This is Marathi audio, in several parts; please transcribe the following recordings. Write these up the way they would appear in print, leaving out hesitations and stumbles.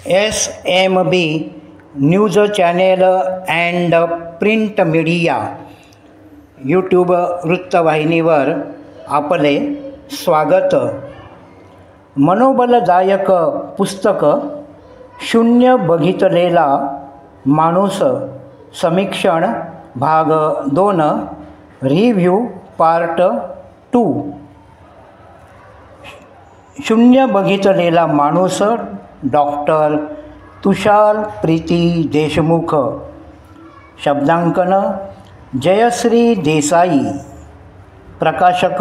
SMB news channel and print media YouTube वृत्तवाहिनीवर आपले स्वागत। मनोबलदायक पुस्तक शून्य बघितलेला माणूस समीक्षण भाग 2 रिव्ह्यू पार्ट 2। शून्य बघितलेला माणूस डॉक्टर तुषार प्रीती देशमुख। शब्दांकन जयश्री देसाई। प्रकाशक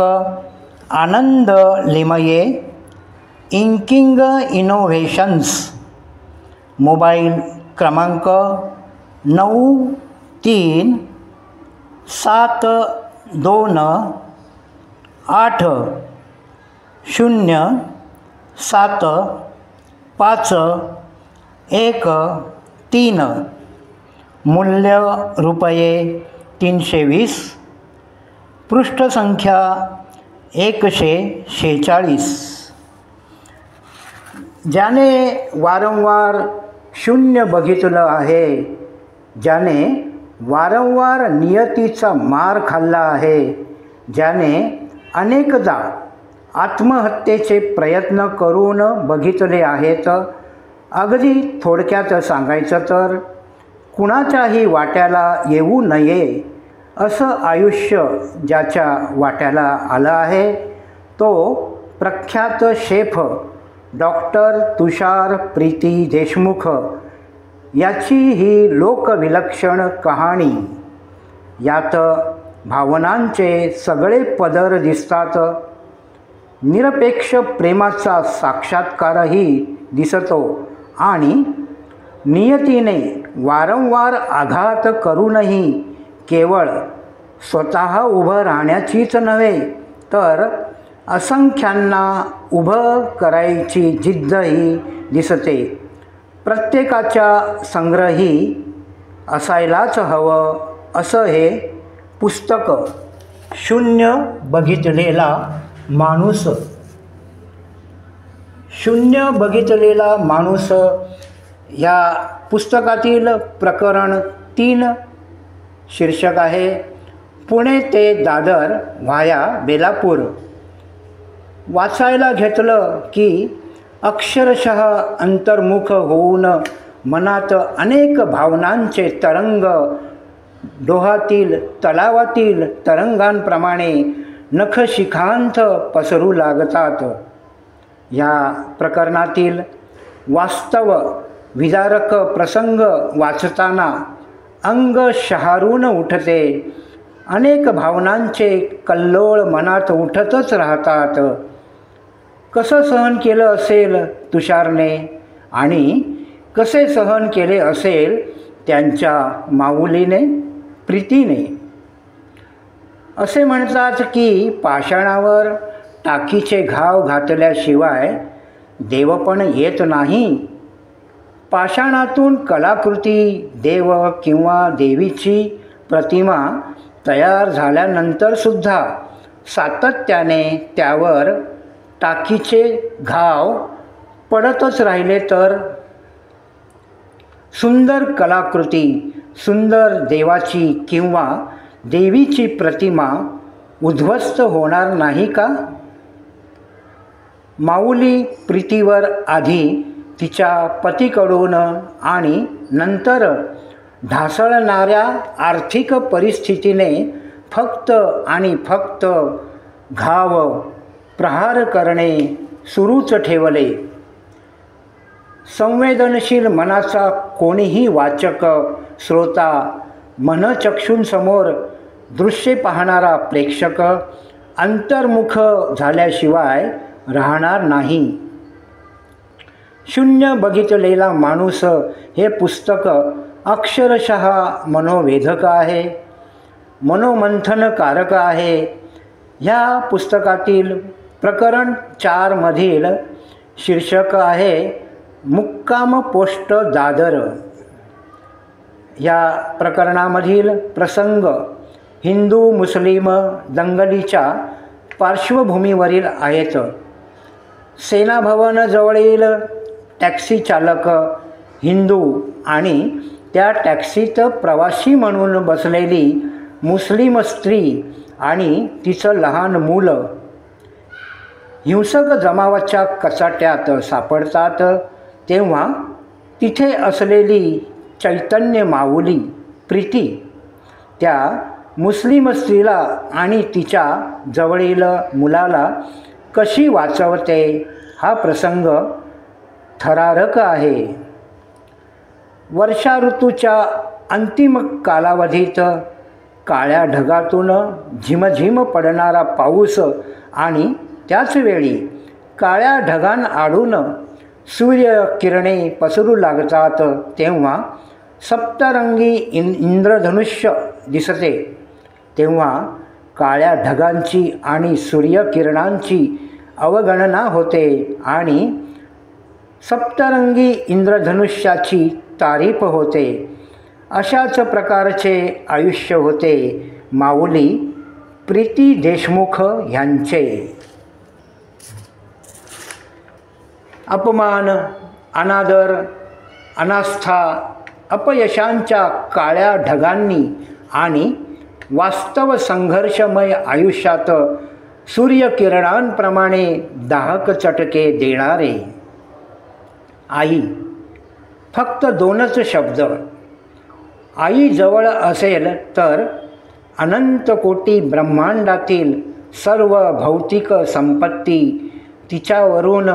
आनंद लिमये, इंकिंग इनोव्हेशन्स। मोबाईल क्रमांक 93807513। मूल्य ₹320। पृष्ठसंख्या 146। ज्याने वारंवार शून्य बघितलं आहे, ज्याने वारंवार नियतीचा मार खाल्ला आहे, ज्याने अनेकदा आत्महत्येचे प्रयत्न करून बघितले आहेत। अगदी थोडक्यात सांगायचं तर कुणाच्याही वाट्याला येऊ नये असं आयुष्य ज्याच्या वाट्याला आलं आहे, तो प्रख्यात शेफ डॉक्टर तुषार प्रीती देशमुख याची ही लोकविलक्षण कहाणी। यात भावनांचे सगळे पदर दिसतात। निरपेक्ष प्रेमाचा साक्षात्कारही दिसतो आणि नियतीने वारंवार आघात करूनही केवळ स्वतः उभं राहण्याचीच नव्हे तर असंख्यांना उभं करायची जिद्दही दिसते। प्रत्येकाच्या संग्रही असायलाच हवं असं हे पुस्तक शून्य बघितलेला माणूस। शून्य बघितलेला माणूस या पुस्तकातील प्रकरण 3 शीर्षक आहे पुणे ते दादर व्हाया बेलापूर। वाचायला घेतलं की अक्षरशः अंतर्मुख होऊन मनात अनेक भावनांचे तरंग डोहातील तलावातील तरंगांप्रमाणे नखशिखांत पसरू लागतात। या प्रकरणातील वास्तव विदारक प्रसंग वाचताना अंग शहारून उठते। अनेक भावनांचे कल्लोळ मनात उठतच राहतात। कसं सहन केलं असेल तुषारने आणि कसे सहन केले असेल त्यांच्या माऊलीने प्रीतीने। असे म्हणतात की पाषाणावर टाकीचे घाव घातल्याशिवाय देवपण येत नाही। पाषाणातून कलाकृती, देव किंवा देवीची प्रतिमा तयार झाल्यानंतरसुद्धा सातत्याने त्यावर टाकीचे घाव पडतच राहिले तर सुंदर कलाकृती, सुंदर देवाची किंवा देवीची प्रतिमा उद्ध्वस्त होणार नाही का? माऊली प्रीतीवर आधी तिच्या पतीकडून आणि नंतर ढासळणाऱ्या आर्थिक परिस्थितीने फक्त आणि फक्त घाव प्रहार करणे सुरूच ठेवले। संवेदनशील मनाचा कोणीही वाचक, श्रोता, मनचक्षूंसमोर दृश्ये पाहणारा प्रेक्षक अंतर्मुख झाल्याशिवाय राहणार नाही। शून्य बघितलेला माणूस हे पुस्तक अक्षरशः मनोवेधक आहे, मनोमंथनकारक आहे। ह्या पुस्तकातील प्रकरण 4 मधील शीर्षक आहे मुक्काम पोस्ट दादर। या प्रकरणामधील प्रसंग हिंदू मुस्लिम दंगलीच्या पार्श्वभूमीवरील आहेत। सेना भवन जवळील टॅक्सी चालक हिंदू आणि त्या टॅक्सीत प्रवासी म्हणून बसलेली मुस्लिम स्त्री आणि तिचं लहान मुलं हिंसक जमावाच्या कचाट्यात सापडतात, तेव्हा तिथे असलेली चैतन्य माऊली प्रीती त्या मुस्लिम स्त्रीला आणि तिच्या जवळील मुलाला कशी वाचवते हा प्रसंग थरारक आहे. वर्षा ऋतूच्या अंतिम कालावधीत काळ्या ढगातून झिमझिम पडणारा पाऊस आणि त्याचवेळी काळ्या ढगांआडून सूर्यकिरणे पसरू लागतात, तेव्हा सप्तरंगी इंद्रधनुष्य दिसते. तेव्हा काळ्या ढगांची आणि सूर्यकिरणांची अवगणना होते आणि सप्तरंगी इंद्रधनुष्याची तारीफ होते. अशाच प्रकारचे आयुष्य होते माऊली प्रीती देशमुख यांचे. अपमान, अनादर, अनास्था, अपयशांच्या काळ्या ढगांनी आणि वास्तव संघर्षमय आयुष्यात सूर्यकिरणांप्रमाणे दाहक चटके देणारे. आई, फक्त दोनच शब्द. आई जवळ असेल तर अनंत कोटी ब्रह्मांडातील सर्व भौतिक संपत्ती तिच्यावरून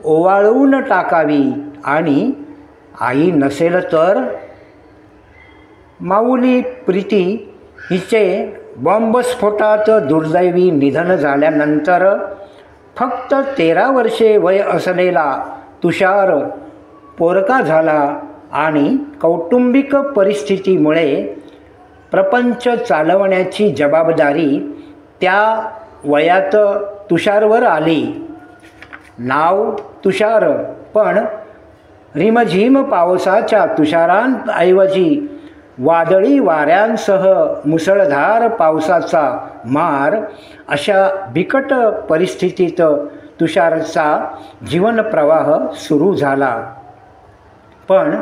ओवाळून टाकावी आणि आई नसेल तर. माऊली प्रीती हिचे बॉम्बस्फोटात दुर्दैवी निधन झाल्यानंतर फक्त 13 वर्षे वय असलेला तुषार पोरका झाला आणि कौटुंबिक परिस्थितीमुळे प्रपंच चालवण्याची जबाबदारी त्या वयात तुषारवर आली. नाव तुषार, पण रिमझिम पावसाच्या तुषारांऐवजी वादळी वाऱ्यांसह मुसळधार पावसाचा मार, अशा बिकट परिस्थितीत तुषारचा जीवनप्रवाह सुरू झाला. पण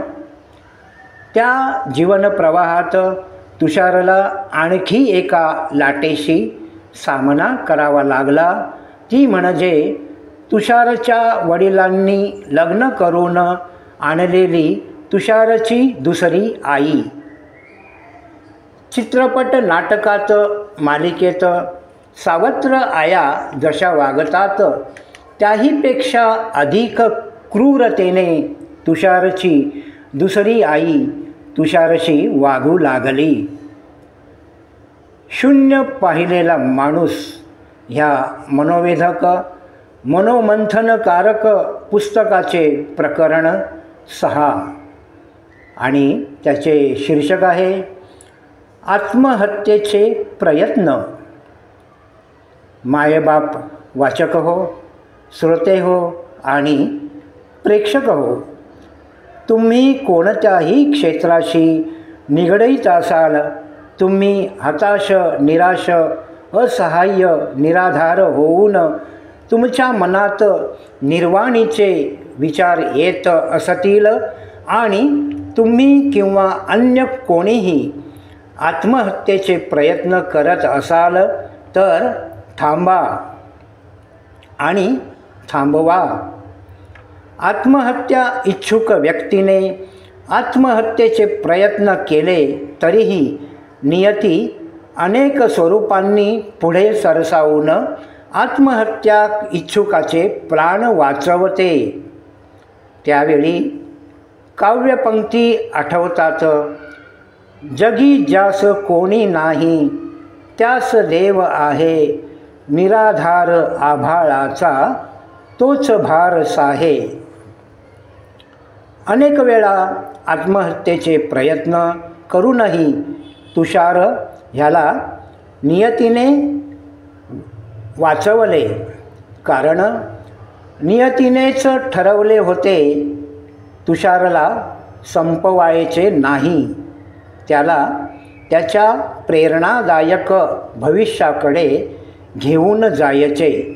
त्या जीवनप्रवाहात तुषारला आणखी एका लाटेशी सामना करावा लागला. ती म्हणजे तुषारच्या वडिलांनी लग्न करून आणलेली तुषारची दुसरी आई. चित्रपट, नाटकात, मालिकेत सावत्र आया जशा वागतात त्याहीपेक्षा अधिक क्रूरतेने तुषारची दुसरी आई तुषारशी वागू लागली. शून्य पाहिलेला माणूस ह्या मनोवेधक मनोमंथनकारक पुस्तकाचे प्रकरण 6 आणि त्याचे शीर्षक आहे आत्महत्येचे प्रयत्न. मायबाप, वाचक हो, श्रोते हो आणि प्रेक्षक हो, तुम्ही कोणत्याही क्षेत्राशी निगडीत असाल, तुम्ही हताश, निराश, असहाय्य, निराधार होऊन तुमच्या मनात निर्वाणीचे विचार येत असतील आणि तुम्ही किंवा अन्य कोणीही आत्महत्येचे प्रयत्न करत असाल तर थांबा आणि थांबवा. आत्महत्या इच्छुक व्यक्तीने आत्महत्येचे प्रयत्न केले तरीही नियती अनेक स्वरूपांनी पुढे सरसावून आत्महत्या इच्छुकाचे प्राण वाचवते. त्यावेळी काव्यपंक्ती आठवतात. जगी ज्यास कोणी नाही त्यास देव आहे, निराधार आभाळाचा तोच भार साहे. अनेक वेळा आत्महत्येचे प्रयत्न करूनही तुषार ह्याला नियतीने वाचवले, कारण नियतीनेच ठरवले होते तुषारला संपवायचे नाही. त्याला त्याच्या प्रेरणादायक भविष्याकडे घेऊन जायचे.